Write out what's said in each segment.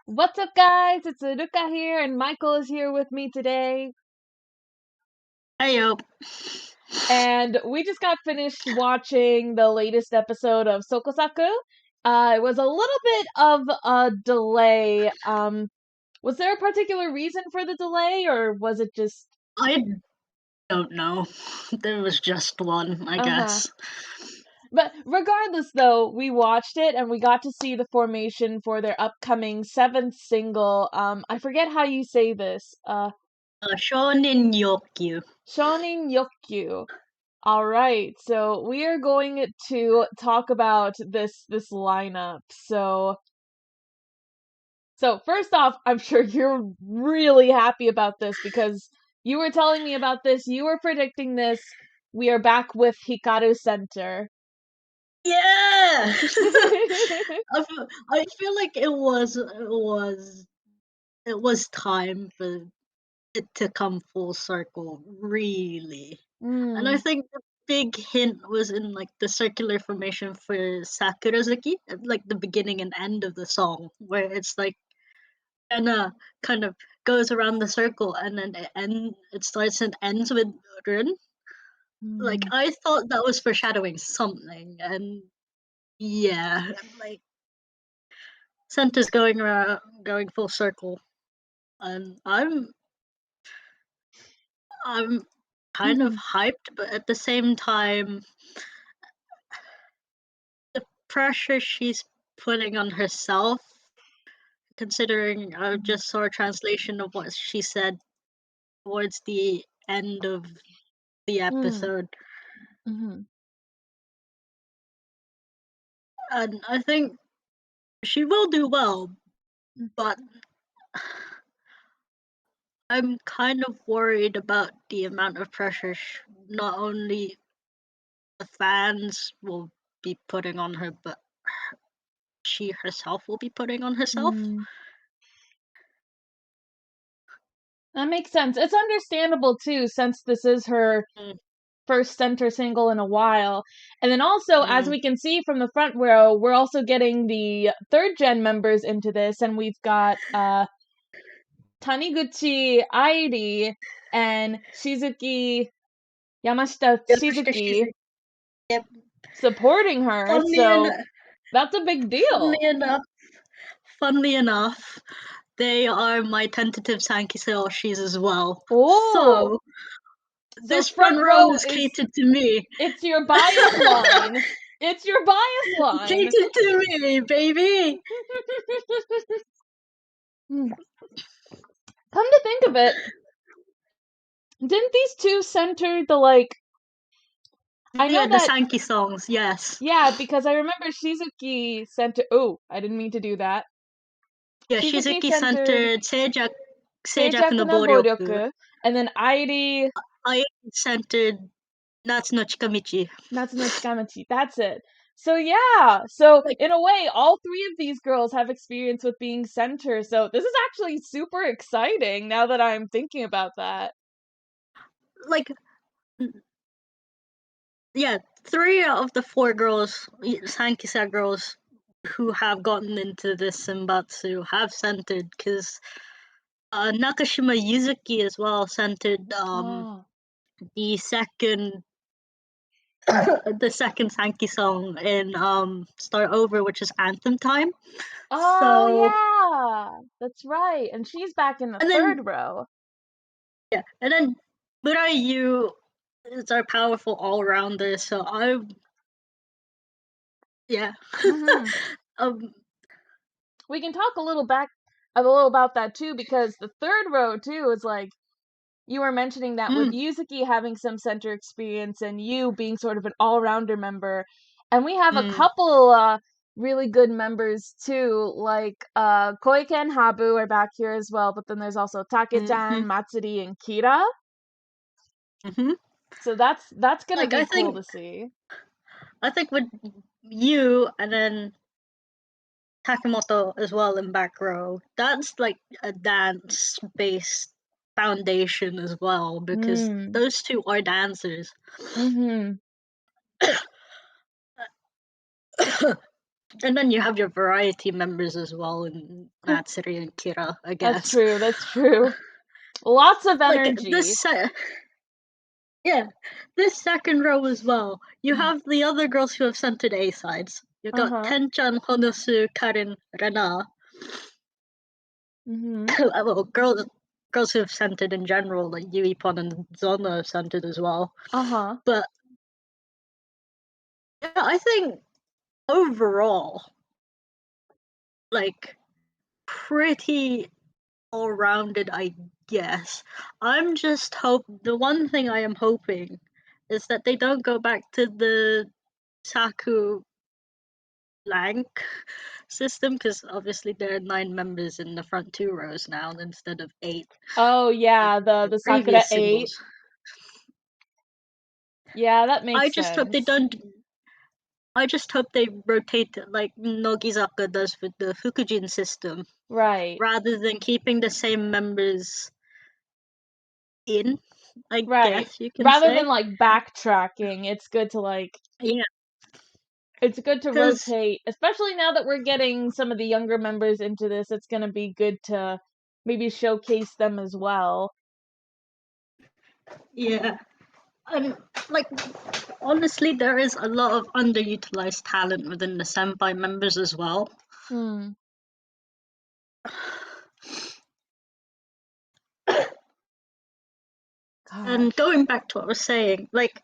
What's up, guys? It's Ruka here, and Michael is here with me today. Hey, yo. And we just got finished watching the latest episode of Sokosaku. It was a little bit of a delay. Was there a particular reason for the delay, or was it just... I don't know. There was just one, I Uh-huh. guess. But regardless, though, we watched it and we got to see the formation for their upcoming 7th single. I forget how you say this. Shonin Yokkyu. Shonin Yokkyu. All right, so we are going to talk about this lineup. So first off, I'm sure you're really happy about this because you were telling me about this. You were predicting this. We are back with Hikaru Center. Yeah! I feel like it was time for it to come full circle, really. And I think the big hint was in like the circular formation for Sakurazaki, at like the beginning and end of the song, where it's like kind of goes around the circle and then it starts and ends with run. Like I thought that was foreshadowing something, and yeah, like Santa's going full circle, and I'm kind of hyped, but at the same time, the pressure she's putting on herself, considering I just saw a translation of what she said towards the end of the episode. Mhm. And I think she will do well, but I'm kind of worried about the amount of pressure not only the fans will be putting on her, but she herself will be putting on herself. That makes sense. It's understandable too, since this is her first center single in a while. And then also, as we can see from the front row, we're also getting the third gen members into this, and we've got Taniguchi Airi and Shizuki Yamashita Shizuki Yep. supporting her. So that's a big deal. Funnily enough, they are my tentative Sankiseo as well. Oh, So this front row is catered to me. It's your bias line. It's your bias line. Catered to me, baby. Come to think of it, didn't these two center the I know the that Sanki songs, yes. Yeah, because I remember Shizuki center. Oh, I didn't mean to do that. Yeah, Shizuki centered Seijaku no Boryoku. And then Airi centered Natsu no Chikamichi. Natsu no Chikamichi. That's it. So yeah, so in a way, all three of these girls have experience with being center. So this is actually super exciting now that I'm thinking about that. Like, yeah, 3 of the 4 girls, Sankisa girls, who have gotten into this senbatsu have centered, because Nakashima Yuzuki as well centered the second the second Sanki song in Start Over, which is Anthem Time. Oh yeah, that's right. And she's back in the third row. Yeah, and then Murayu is our powerful all-rounder, so yeah. We can talk a little about that too, because the third row too is like, you were mentioning that with Yuzuki having some center experience and you being sort of an all-rounder member, and we have a couple really good members too, like Koike and Habu are back here as well, but then there's also Take-chan, Matsuri, and Kira. So that's gonna be cool to see. I think with you and then Takemoto as well in back row, that's like a dance-based foundation as well, because those two are dancers. And then you have your variety members as well, in Natsuri and Kira, I guess. That's true. That's true. Lots of energy. This second row as well. You have the other girls who have centered A sides. You've got Tenchan, Honosu, Karin, Rena. Well, girls who have centered in general, like Yuipon and Zona have centered as well. But yeah, I think overall, like, pretty all-rounded, I guess. The one thing I am hoping is that they don't go back to the Saku blank system, because obviously there are 9 members in the front 2 rows now instead of 8. Oh yeah, like the Sakura previous 8. singles. Yeah, that makes I sense. just hope they don't. I just hope they rotate it like Nogizaka does with the Fukujin system, Right. rather than keeping the same members in. I guess you can Rather say. than like backtracking, it's good to like Yeah. It's good to rotate, especially now that we're getting some of the younger members into this. It's going to be good to maybe showcase them as well. Yeah. And like, honestly, there is a lot of underutilized talent within the senpai members as well. And going back to what I was saying, like,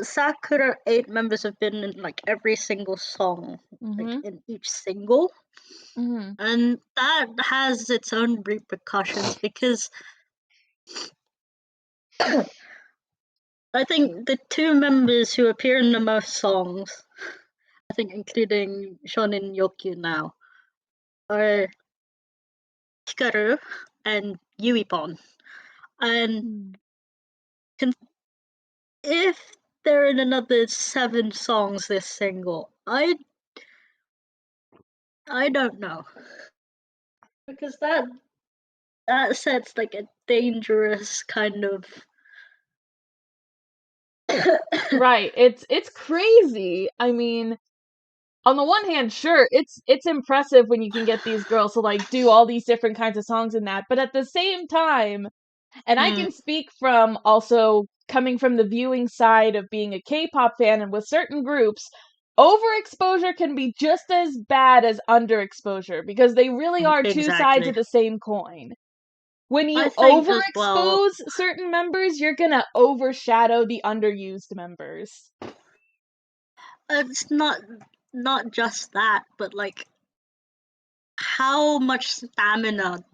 Sakura 8 members have been in like every single song, like in each single. And that has its own repercussions, because I think the 2 members who appear in the most songs, I think including Shonin Yokkyu now, are Hikaru and Yuipon. And if they're in another 7 songs this single, I don't know, because that sets like a dangerous kind of Right. It's crazy. I mean, on the one hand, sure, it's impressive when you can get these girls to like do all these different kinds of songs in that, but at the same time, and I can speak from also coming from the viewing side of being a K-pop fan, and with certain groups, overexposure can be just as bad as underexposure, because they really are two sides of the same coin. When you overexpose certain members, you're gonna overshadow the underused members. It's not just that, but like, how much stamina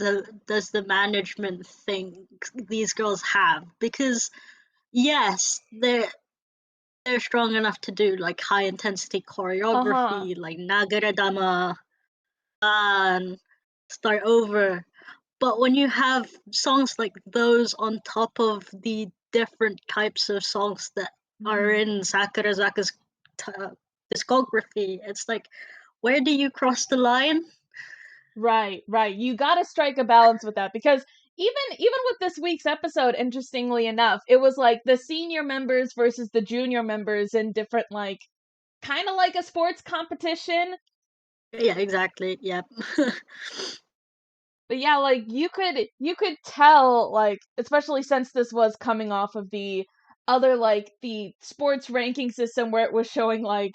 does the management think these girls have? Because yes, they're strong enough to do like high intensity choreography, like Nagaradama and Start Over. But when you have songs like those on top of the different types of songs that are in Sakurazaka's discography, it's like, where do you cross the line? Right. You gotta strike a balance with that, because even with this week's episode, interestingly enough, it was like the senior members versus the junior members in different, like, kind of like a sports competition. Yeah, exactly. Yep. But yeah, like you could tell, like, especially since this was coming off of the other, like, the sports ranking system where it was showing like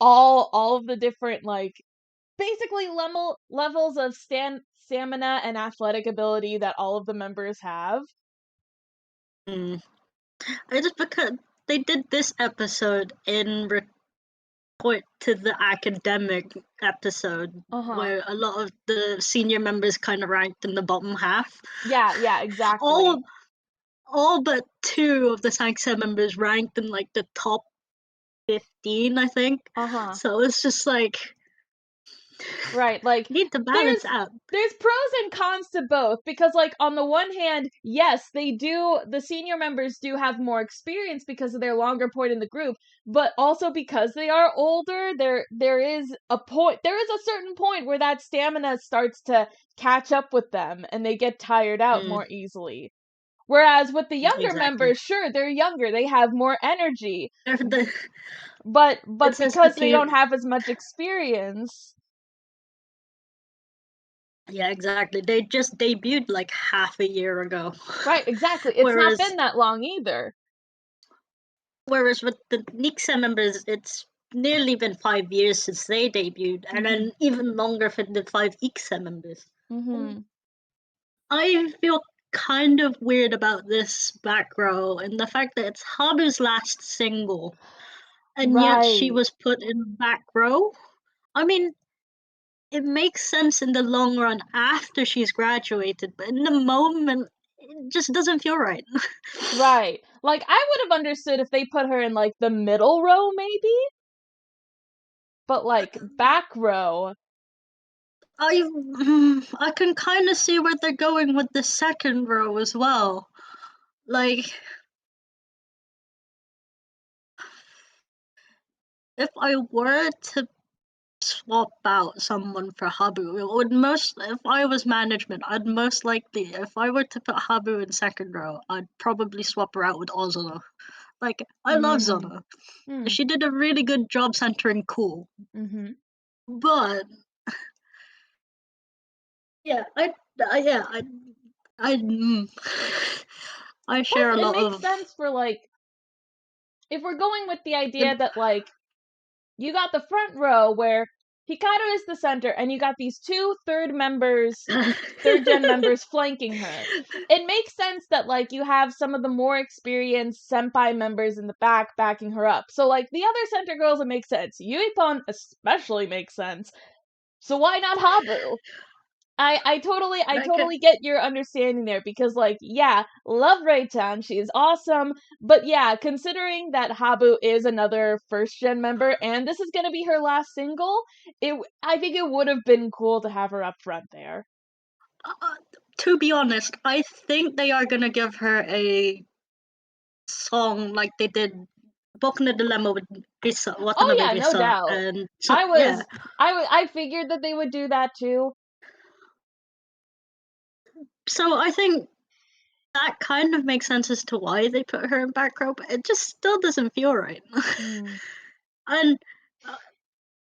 all of the different, like, basically levels of stamina and athletic ability that all of the members have. It's because they did this episode in report to the academic episode, where a lot of the senior members kind of ranked in the bottom half. Yeah, exactly. All but 2 of the Sankse members ranked in like the top 15, I think. So it's just like, right, like, need to balance out. There's pros and cons to both, because like on the one hand, yes, the senior members do have more experience because of their longer point in the group, but also because they are older, there is a certain point where that stamina starts to catch up with them and they get tired out more easily. Whereas with the younger Exactly. members, sure, they're younger, they have more energy. The, But it says because that they don't have as much experience. Yeah, exactly. They just debuted like half a year ago. Right, exactly. It's not whereas been that long either. whereas with the Nixa members, it's nearly been 5 years since they debuted, and then even longer for the 5 Ixa members. I feel kind of weird about this back row and the fact that it's Habu's last single, and yet she Right. was put in back row. I mean, it makes sense in the long run after she's graduated, but in the moment, it just doesn't feel right. Right. Like, I would have understood if they put her in, like, the middle row, maybe? But, like, back row. I can kind of see where they're going with the second row as well. Like, if I were to swap out someone for Habu, it would if I was management, I'd most likely, if I were to put Habu in second row, I'd probably swap her out with Ozono. Like, I love Zono. She did a really good job centering cool. But yeah, I share a Plus, it lot makes of. sense for, like, if we're going with the idea that, like, you got the front row where Hikaru is the center, and you got these two third gen members flanking her. It makes sense that, like, you have some of the more experienced senpai members in the back backing her up. So, like, the other center girls, it makes sense. Yuipon especially makes sense. So why not Habu? I totally get your understanding there, because, like, yeah, love Rei-chan, she is awesome, but yeah, considering that Habu is another first gen member and this is gonna be her last single, I think it would have been cool to have her up front there. To be honest, I think they are gonna give her a song like they did Boku no Dilemma with Risa, Oh Watanabe yeah, no Risa, doubt. and so yeah. I figured that they would do that too. So I think that kind of makes sense as to why they put her in back row, but it just still doesn't feel right. And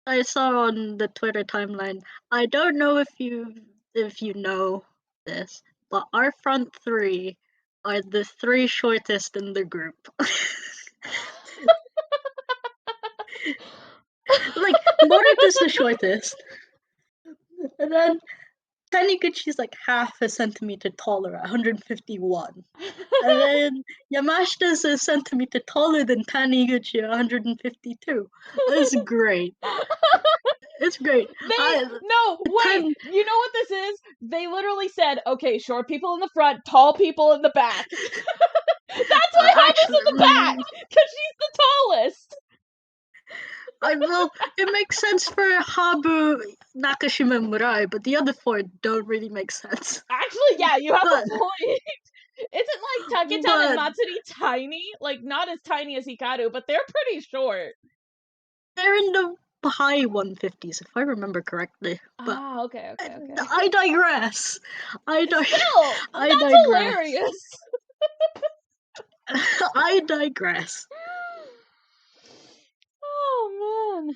I saw on the Twitter timeline, I don't know if you know this, but our front three are the three shortest in the group. Like, Morita's the shortest, and then Taniguchi's like half a centimeter taller at 151. And then Yamashita's a centimeter taller than Taniguchi at 152. It's great. It's great. No, wait, Ten, you know what this is? They literally said, okay, short people in the front, tall people in the back. That's why Habu's in the back! Because she's the tallest! it makes sense for Habu, Nakashima, and Murai, but the other four don't really make sense. Actually, yeah, you have But, a point. Isn't, like, Take-chan and but Matsuri tiny? Like, not as tiny as Hikaru, but they're pretty short. they're in the high 150s, if I remember correctly. But Ah, okay. I digress. Still, I that's digress. hilarious. I digress. Oh, man.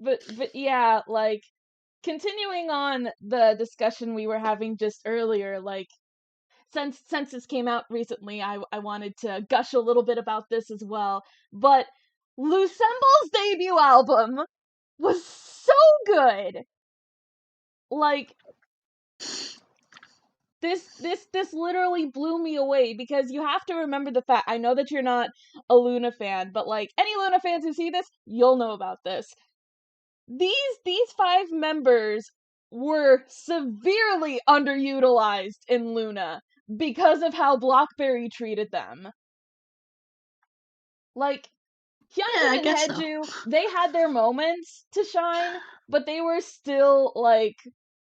But yeah, like, continuing on the discussion we were having just earlier, like, since this came out recently, I wanted to gush a little bit about this as well. But Loosemble's debut album was so good. Like, this literally blew me away, because you have to remember the fact, I know that you're not a Luna fan, but, like, any Luna fans who see this, you'll know about this. These five members were severely underutilized in Luna because of how Blockberry treated them. Like, Yeah, Hyunjin I and guess so. Haeju, they had their moments to shine, but they were still, like,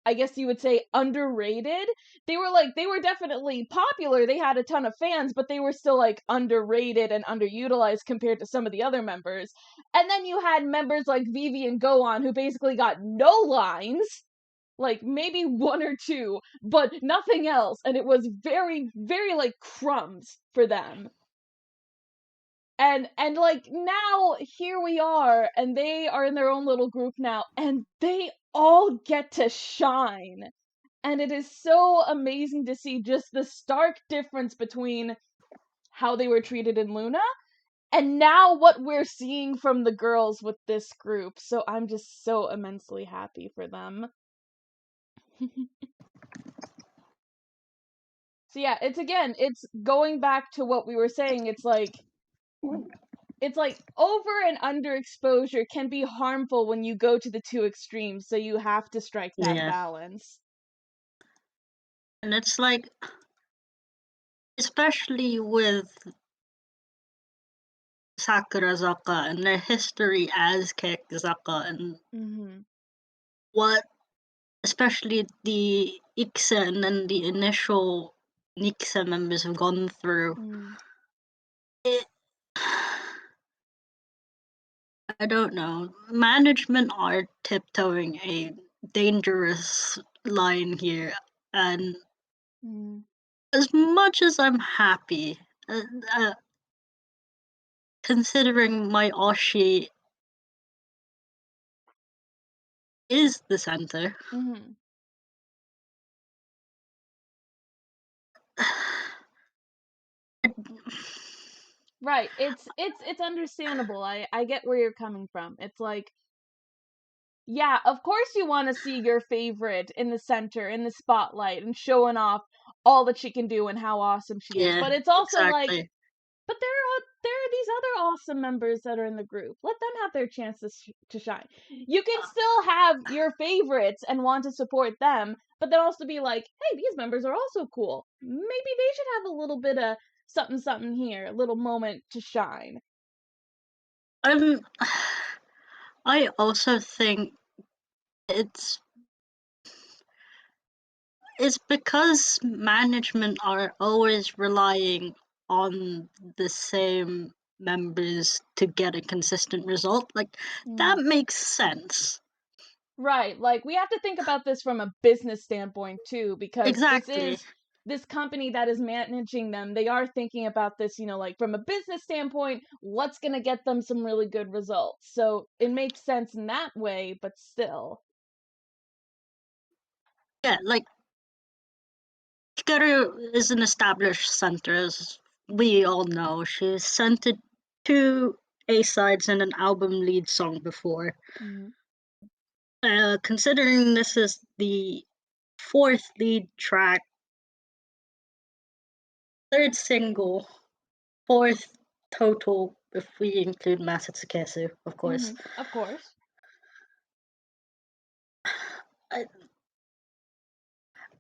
I guess you would say, underrated. They were definitely popular, they had a ton of fans, but they were still, like, underrated and underutilized compared to some of the other members. And then you had members like Vivi and Gohan, who basically got no lines. like maybe one or two, but nothing else, and it was very, very like crumbs for them. And like now here we are, and they are in their own little group now, and they all get to shine. And it is so amazing to see just the stark difference between how they were treated in Luna and now what we're seeing from the girls with this group. So I'm just so immensely happy for them. So yeah, it's going back to what we were saying. It's like over and underexposure can be harmful when you go to the two extremes, so you have to strike that balance. And it's like, especially with Sakurazaka and their history as Kekizaka and what, especially the Iksa and then the initial Niksa members have gone through. It, I don't know. Management are tiptoeing a dangerous line here, and as much as I'm happy, considering my Oshi is the center. Right. It's understandable. I get where you're coming from. It's like, yeah, of course you want to see your favorite in the center, in the spotlight, and showing off all that she can do and how awesome she is. But it's also like, but there are these other awesome members that are in the group. Let them have their chance to shine. You can still have your favorites and want to support them, but then also be like, hey, these members are also cool. Maybe they should have a little bit of something something here, a little moment to shine. I also think it's because management are always relying on the same members to get a consistent result. Like, that makes sense. Right. Like, we have to think about this from a business standpoint too, because this company that is managing them, they are thinking about this, like from a business standpoint, what's going to get them some really good results. So it makes sense in that way, but still. Yeah, like, Hikaru is an established center, as we all know. She's centered 2 A-sides and an album lead song before. Considering this is the 4th lead track, 3rd single, 4th total if we include Masatsukesu, of course. Of course.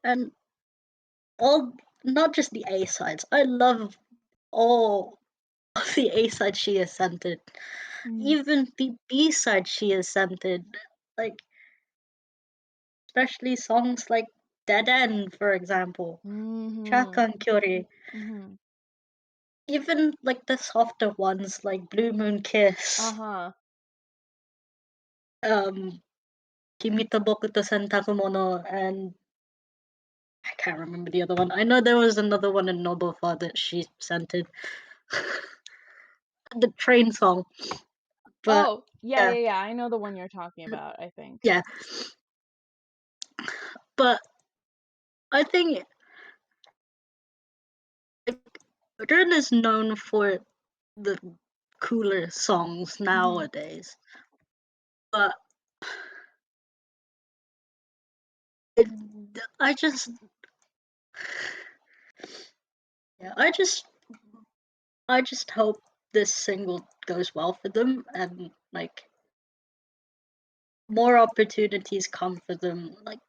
And all, not just the A sides. I love all of the A sides she has centered. Even the B side she has centered. Like, especially songs like Dead End, for example. Chakan Kyori. Even like the softer ones like Blue Moon Kiss. Kimi to Boku to Sentaku Mono, and I can't remember the other one. I know there was another one in Nobofa that she centered. The train song. But yeah. I know the one you're talking about, I think. Yeah. But I think Rin is known for the cooler songs nowadays. But I just hope this single goes well for them, and like more opportunities come for them. Like,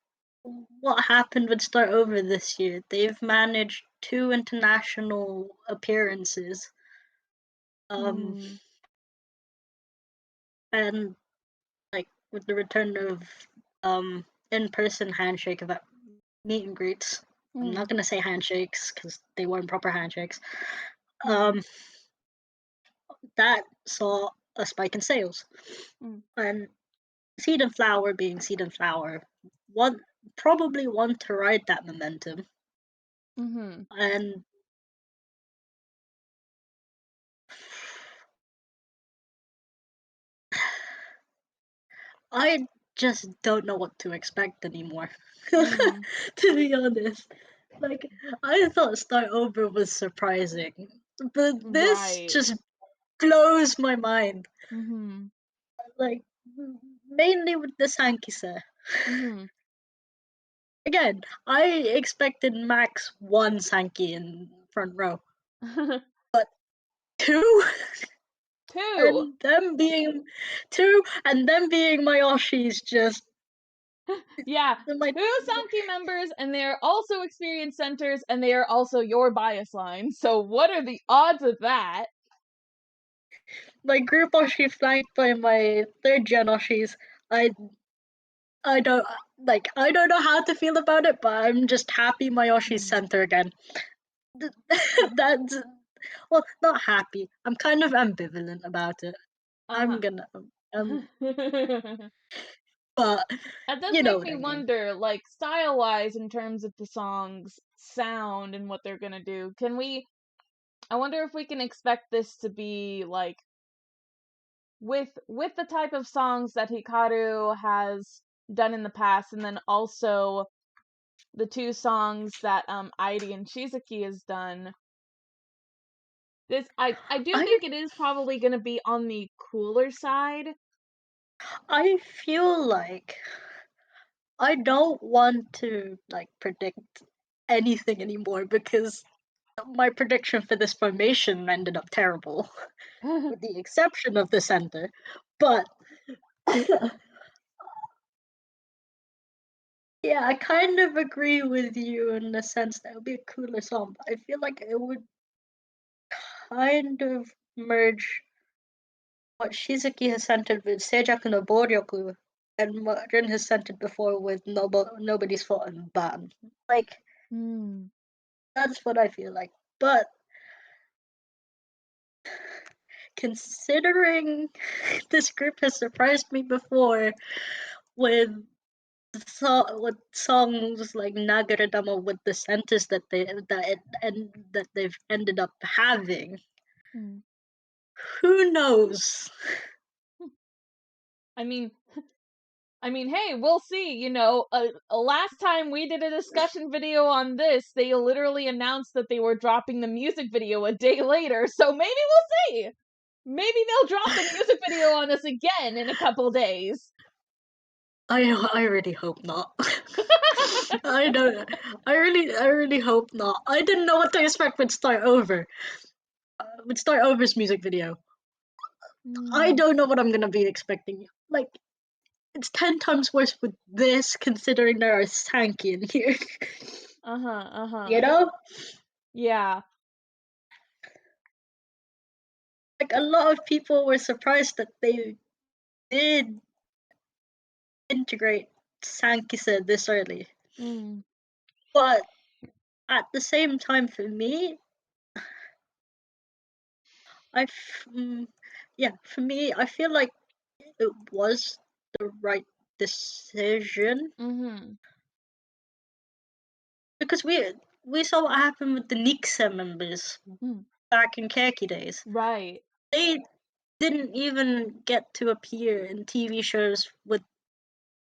what happened with Start Over this year? They've managed 2 international appearances. And like with the return of in-person handshake of meet and greets. I'm not gonna say handshakes because they weren't proper handshakes. That saw a spike in sales, and Seed and Flower being Seed and Flower. probably want to ride that momentum. Mm-hmm. And I just don't know what to expect anymore. Mm. To be honest. Like, I thought Start Over was surprising, but this Right. just blows my mind. Mm-hmm. Like, mainly with the Sankise. Mm-hmm. Again, I expected max one Sankey in front row. Two? Two. and them being two, and them being Mayoshi's just Yeah. my Two Sankey members, and they are also experienced centers, and they are also your bias line. So what are the odds of that? my group Oshi flanked by my third gen Oshis. I don't I don't know how to feel about it, but I'm just happy Mayoshi's center again. That's well, not happy. I'm kind of ambivalent about it. I'm Uh-huh. gonna um, That but does you know make what me I mean. wonder, like, style-wise, in terms of the song's sound and what they're gonna do. I wonder if we can expect this to be, like, with the type of songs that Hikaru has done in the past, and then also the two songs that Airi and Shizuki has done. I do I think it is probably going to be on the cooler side. I feel like I don't want to predict anything anymore because my prediction for this formation ended up terrible, with the exception of the center. But yeah, I kind of agree with you in the sense that it would be a cooler song. But I feel like it would kind of merge what Shizuki has centered with Seijaku no Boryoku and what Rin has centered before with Nobody's Fault and Ban. Like, Hmm. that's what I feel like. But considering this group has surprised me before with with songs like Nagaradama with the centers that they've ended up having, Hmm. who knows? I mean, hey, we'll see. Last time we did a discussion video on this, they literally announced that they were dropping the music video a day later. So maybe we'll see. Maybe they'll drop the music video on us again in a couple days. I really hope not. I don't. I really hope not. I didn't know what to expect with Start Over. With Start Over's music video, I Hmm. don't know what I'm gonna be expecting. Like, it's 10 times worse with this, considering there are Sankey in here. Uh-huh, uh-huh. You know, Yeah. like a lot of people were surprised that they did integrate Sankey this early, Mm. but at the same time, for me, yeah, for me, I feel like it was the right decision Mhm. because we saw what happened with the Nixa members Mm. back in Keki days. Right. They didn't even get to appear in TV shows with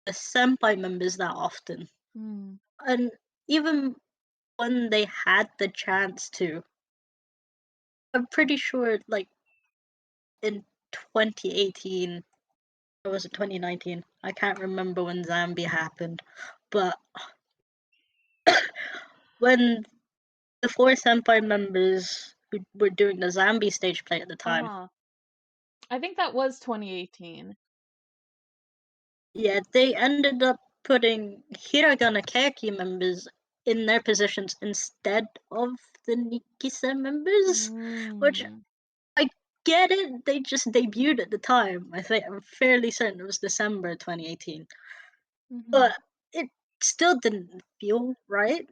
the senpai members that often, Mm. and even when they had the chance to, I'm pretty sure in 2018 or was it 2019? I can't remember when Zambia happened, but when the four senpai members who were doing the Zambi stage play at the time, Uh-huh. I think that was 2018. yeah, they ended up putting Hiragana Keki members in their positions instead of the Nikisa members, which Mm. I get it. They just debuted at the time. I'm fairly certain it was December 2018, Mhm. but it still didn't feel right.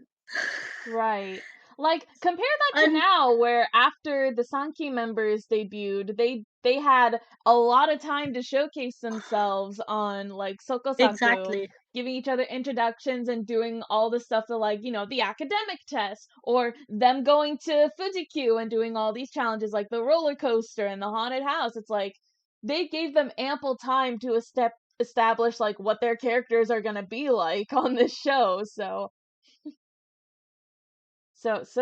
Right. Like, compare that to And now, where after the Sankey members debuted, they had a lot of time to showcase themselves on, like, Sokosaku. exactly. giving each other introductions and doing all the stuff to, like, the academic test, or them going to Fujikyu and doing all these challenges like the roller coaster and the haunted house. It's like they gave them ample time to establish like what their characters are going to be like on this show. So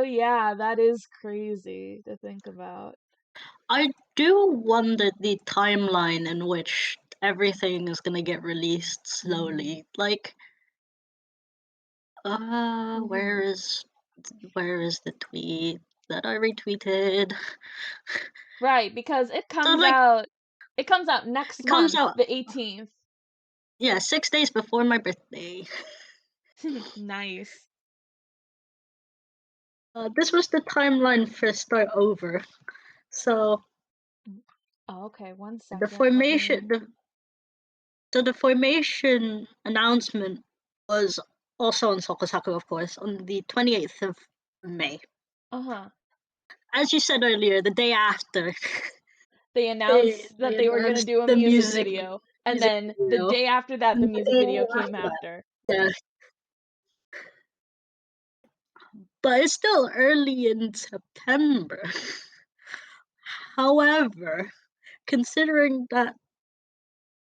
yeah, that is crazy to think about. I do wonder the timeline in which everything is gonna get released slowly. Like, where is the tweet that I retweeted? Right, because it So comes like, out next it comes month, out, the 18th. yeah, 6 days before my birthday. Nice. This was the timeline for Start Over. So Oh, okay, one the second. Let me. formation, the formation announcement was also on Sakurazaka, of course, on the 28th of May. Uh-huh. As you said earlier, the day after They they announced that they they were going to announced do a the music video, and music then the video. day after that the And the music video day came after that, after. yeah. But it's still early in September. However, considering that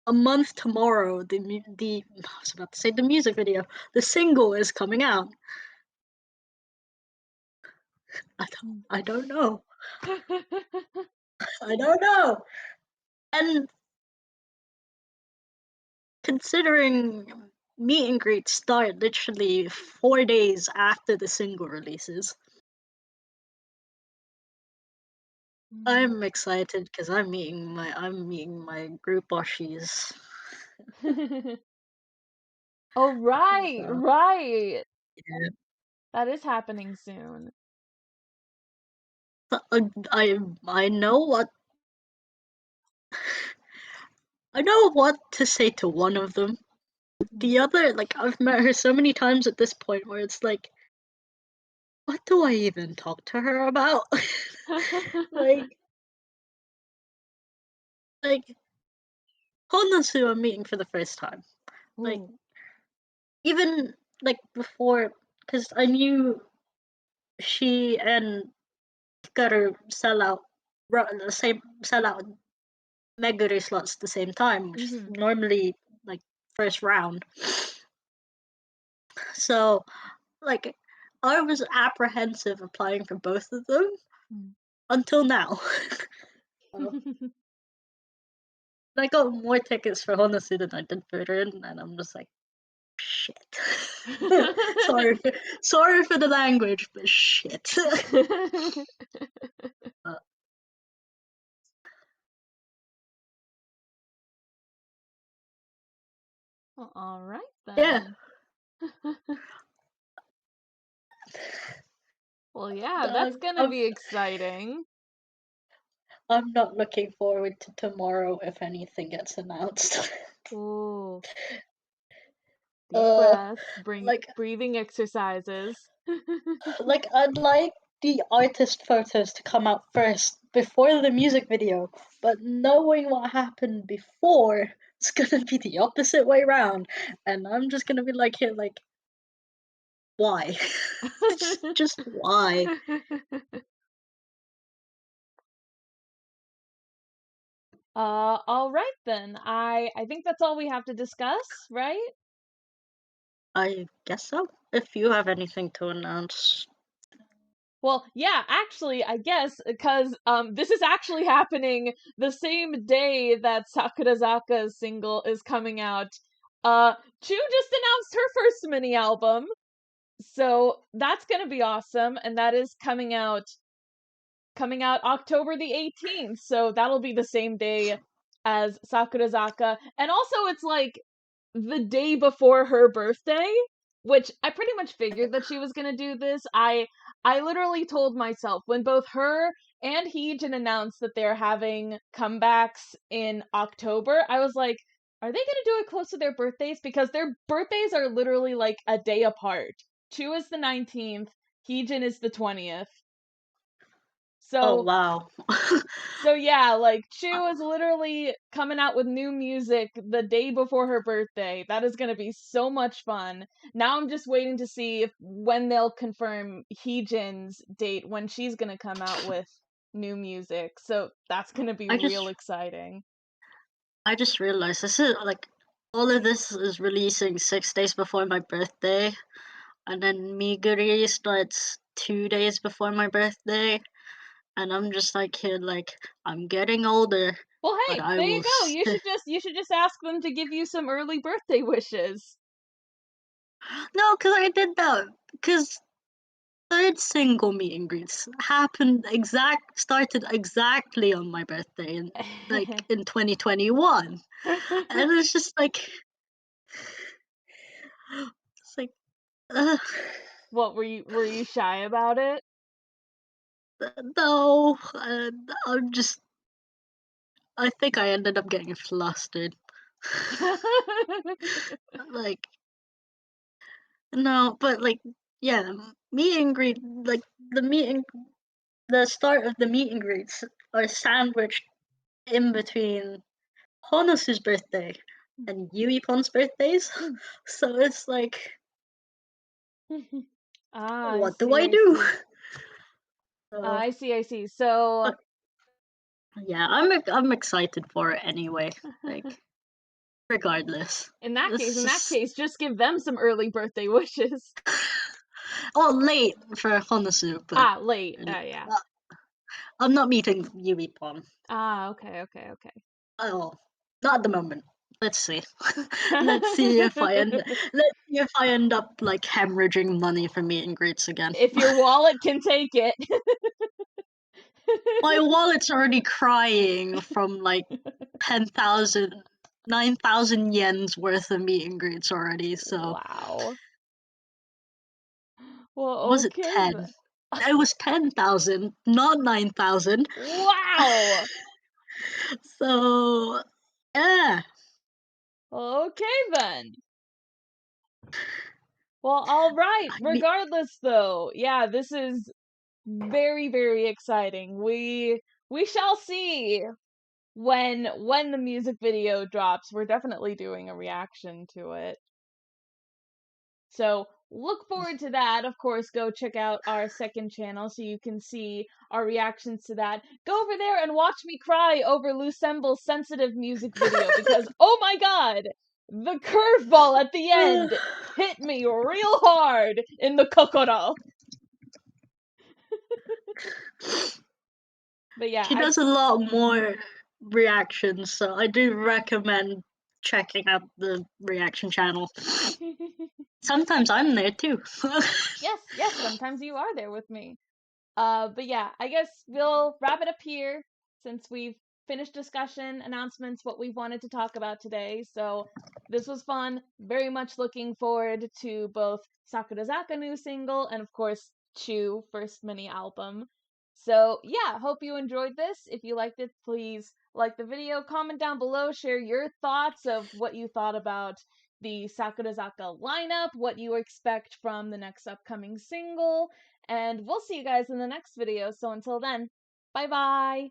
a month tomorrow, I was about to say the music video, the single is coming out. I don't know. I don't know. And considering meet and greets start literally 4 days after the single releases, I'm excited because I'm meeting my group Oshis. Oh, right, So right. yeah. That is happening soon. I know what to say to one of them. The other, like, I've met her so many times at this point where it's like, what do I even talk to her about? like like Honasu I'm meeting for the first time. Like, Ooh. even like before, because I knew she and Hikaru sell out Meguri slots at the same time, which is normally like first round. So like I was apprehensive applying for both of them until now. So, I got more tickets for Honasu than I did for Rin, and I'm just like, shit. Sorry for the language, but shit. uh, Well, all right yeah, then. Well, yeah, that's I'm, gonna I'm be exciting. I'm not looking forward to tomorrow if anything gets announced. Ooh, deep uh, breaths, bring like breathing exercises. I'd like the artist photos to come out first before the music video, but knowing what happened before, it's gonna be the opposite way around, and I'm just gonna be like here, like, why? just why? All right then. I think that's all we have to discuss, right? I guess so. If you have anything to announce, Well, yeah, actually, I guess because this is actually happening the same day that Sakurazaka's single is coming out. Chuu just announced her first mini album, so that's gonna be awesome, and that is coming out October the 18th. So that'll be the same day as Sakurazaka, and also it's like the day before her birthday, which I pretty much figured that she was gonna do this. I literally told myself when both her and Heejin announced that they're having comebacks in October, I was like, are they gonna do it close to their birthdays? Because their birthdays are literally like a day apart. Chuu is the 19th, Heejin is the 20th. Oh, So wow. so yeah, like Chuu is literally coming out with new music the day before her birthday. That is gonna be so much fun. Now I'm just waiting to see if when they'll confirm Heejin's date when she's gonna come out with new music. So that's gonna be I real just exciting. I just realized this is like all of this is releasing 6 days before my birthday, and then Miguri starts 2 days before my birthday, and I'm just like here like I'm getting older, Well, but hey, I there you will go. You should just ask them to give you some early birthday wishes. no, because I did that because third single meet and greets started exactly on my birthday in 2021, and it's just like it's like uh, What were you shy about it? no, I'm just I think I ended up getting flustered. Like no, but like yeah, meet and greet like the meet and the start of the meet and greets are sandwiched in between Honosu's birthday and Yuipon's birthdays. So it's like, Ah, I what do see, I I do? see. So, I see, I see. So, but yeah, I'm excited for it anyway. Like, regardless, in it's that just case, just give them some early birthday wishes. oh late for Honosu, but Ah, late. anyway, Yeah. I'm not meeting Yuipon. Ah, okay, okay, okay. Oh, not at the moment. Let's see. Let's see if I end. Let's see if I end up like hemorrhaging money for meet and greets again. If your wallet can take it. My wallet's already crying from like 10,000, 9,000 yen's worth of meet and greets already. So Wow. Well, was it okay 10? then. It was 10,000, not 9,000. Wow. So yeah, Okay then. Well, all right. I mean, Regardless though, yeah, this is very, very exciting. We shall see when the music video drops. We're definitely doing a reaction to it. So look forward to that. Of course, go check out our second channel so you can see our reactions to that. Go over there and watch me cry over Loosemble's sensitive music video because, oh my god, the curveball at the end hit me real hard in the kokoro. But yeah, he does a lot more reactions, so I do recommend checking out the reaction channel. Sometimes I'm there too. yes, yes, sometimes you are there with me. But yeah, I guess we'll wrap it up here since we've finished discussion, announcements, what we wanted to talk about today. So this was fun. Very much looking forward to both Sakurazaka new single and of course Chuu first mini album. So yeah, hope you enjoyed this. If you liked it, please like the video, comment down below, share your thoughts of what you thought about the Sakurazaka lineup, what you expect from the next upcoming single, and we'll see you guys in the next video. So until then, bye bye!